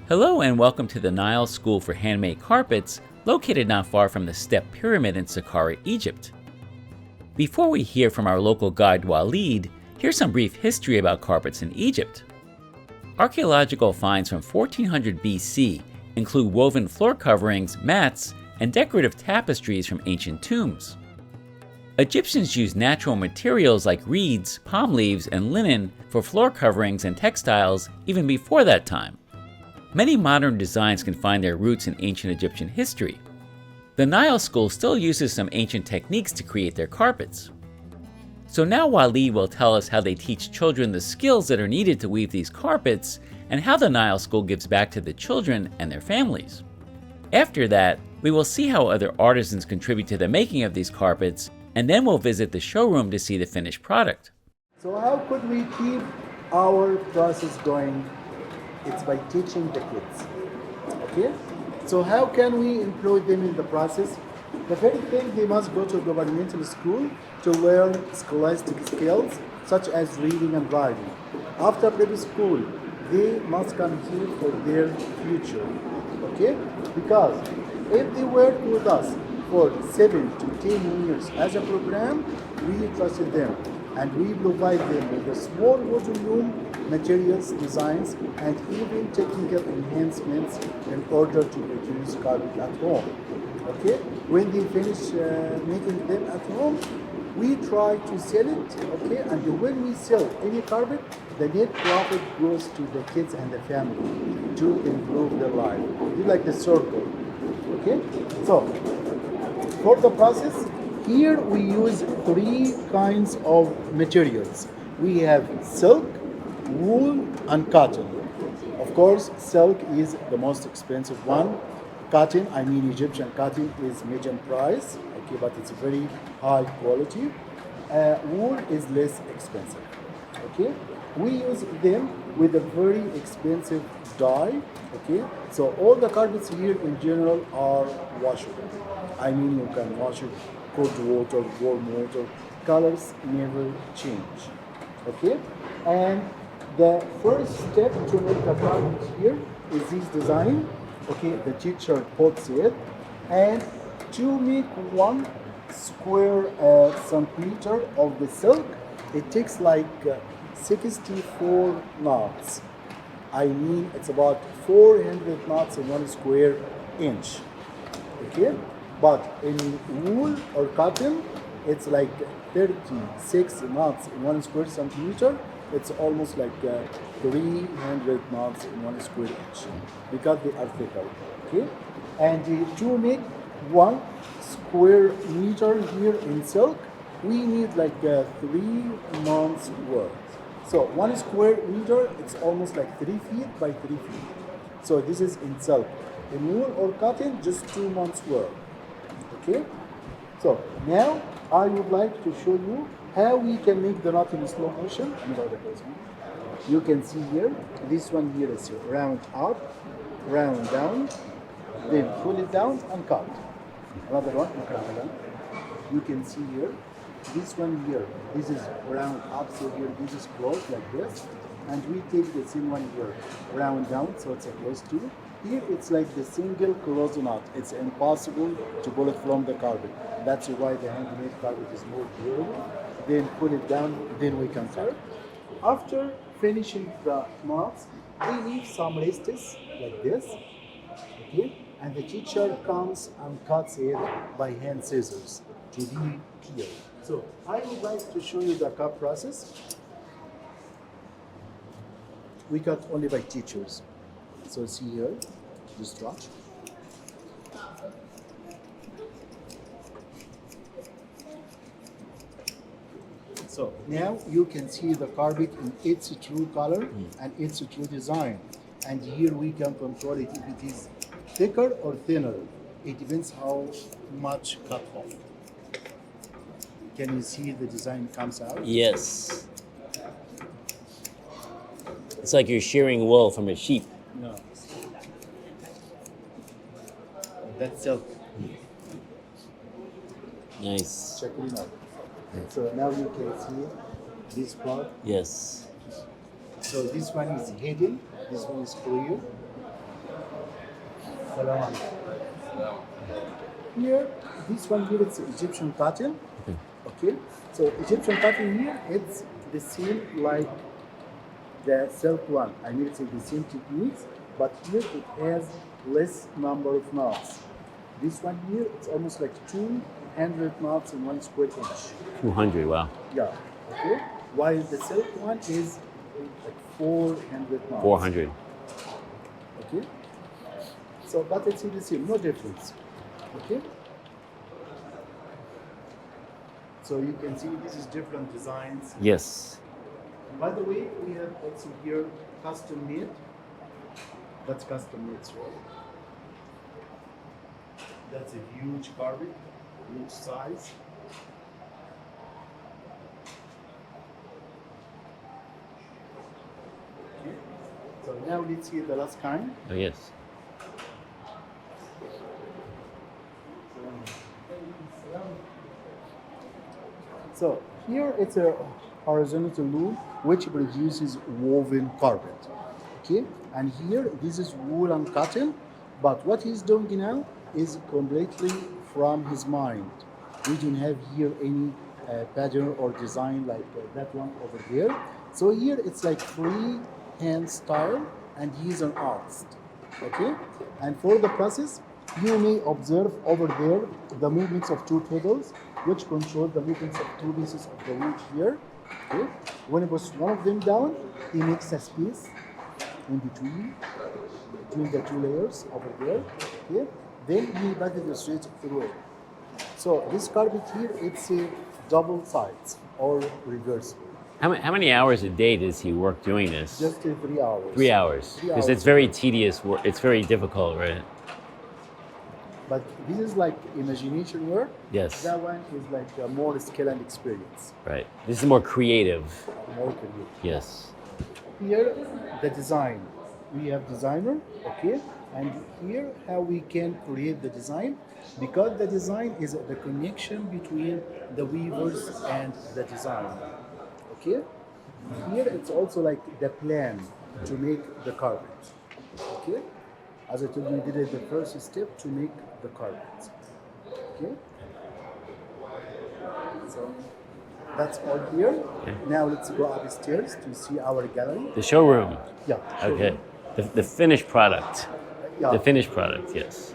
Hello and welcome to the Nile School for Handmade Carpets, located not far from the Step Pyramid in Saqqara, Egypt. Before we hear from our local guide Waleed, here's some brief history about carpets in Egypt. Archaeological finds from 1400 BC include woven floor coverings, mats, and decorative tapestries from ancient tombs. Egyptians used natural materials like reeds, palm leaves, and linen for floor coverings and textiles even before that time. Many modern designs can find their roots in ancient Egyptian history. The Nile School still uses some ancient techniques to create their carpets. So now Waleed will tell us how they teach children the skills that are needed to weave these carpets and how the Nile School gives back to the children and their families. After that, we will see how other artisans contribute to the making of these carpets, and then we'll visit the showroom to see the finished product. So how could we keep our process going? It's by teaching the kids. Okay? So how can we employ them in the process? The very thing, they must go to a governmental school to learn scholastic skills such as reading and writing. After prep school, they must come here for their future. Okay? Because if they work with us for 7 to 10 years as a program, we trusted them and we provide them with the small wooden loom materials, designs, and even technical enhancements in order to produce carpet at home. Okay? When they finish making them at home, we try to sell it. Okay? And when we sell any carpet, the net profit goes to the kids and the family to improve their life. You like the circle. Okay? So, for the process, here we use 3 kinds of materials. We have silk, wool, and cotton. Of course, silk is the most expensive one. Cotton, I mean Egyptian cotton, is medium price, okay, but it's very high quality. Wool is less expensive, okay. We use them with a very expensive dye, okay. So all the carpets here in general are washable. I mean you can wash it cold water, warm water. Colors never change, okay. And the first step to make the carpet here is this design. Okay, the teacher puts it, and to make 1 square centimeter of the silk, it takes like 64 knots. I mean, it's about 400 knots in 1 square inch. Okay, but in wool or cotton, it's like 36 knots in 1 square centimeter. It's almost like 300 knots in 1 square inch because they are thicker. Okay, and to make 1 square meter here in silk, we need like 3 months work. So 1 square meter, it's almost like 3 feet by 3 feet. So this is in silk. In wool or cotton, just 2 months work. Okay. So now I would like to show you how we can make the knot in slow motion. You can see here, this one here is round up, round down, then pull it down and cut. Another one, you can see here, this one here, this is round up, so here this is closed like this, and we take the same one here, round down, so it's a close too. Here it's like the single close knot. It's impossible to pull it from the carpet. That's why the handmade carpet is more durable. Then put it down, then we can cut. After finishing the knots, we leave some restes like this, okay? And the teacher comes and cuts it by hand scissors to be clear. So I would like to show you the cut process. We cut only by teachers. So see here, this drop. So now you can see the carpet in its true color and its true design. And here we can control it if it is thicker or thinner. It depends how much cut off. Can you see the design comes out? Yes. It's like you're shearing wool from a sheep. No. That's silk. Nice. Check it out. So now you can see this part. Yes. So this one is hidden, this one is clear. Salam alaikum. Here, this one here, it's Egyptian cotton. Okay, so Egyptian cotton here, it's the same like the silk one. I mean, it's the same techniques, but here it has less number of knots. This one here, it's almost like 200 knots in 1 square inch. 200, wow. Yeah, okay. While the silk one is like 400 knots. 400. Okay. So, but it's the same, no difference. Okay. So you can see this is different designs. Yes. By the way, we have also here custom made. That's custom made, right? That's a huge carpet, huge size. Okay. So now let's see the last kind. Oh, yes. So here it's a horizontal loom which produces woven carpet. Okay, and here this is wool and cotton, but what he's doing now is completely from his mind. We don't have here any pattern or design like that one over there. So here it's like free hand style, and he's an artist. Okay, and for the process, you may observe over there the movements of two pedals, which control the movements of two pieces of the wood here. Okay, when he puts one of them down, he makes a space in between the two layers over there. Okay, then he passes the straight through it. So this carpet here, it's a double sides or reversible. How many hours a day does he work doing this? Just 3 hours. 3 hours. Because it's very tedious work. It's very difficult, right? But this is like imagination work. Yes. That one is like more skill and experience. Right. This is more creative. More creative. Yes. Here, the design. We have designer, okay? And here, how we can create the design. Because the design is the connection between the weavers and the design. Okay? Here, it's also like the plan to make the carpet. Okay? As I told you, we did the first step to make the carpet. Okay? So that's all here. Okay. Now let's go upstairs to see our gallery. The showroom. Yeah. Okay. The finished product. Yeah. The finished product, yes.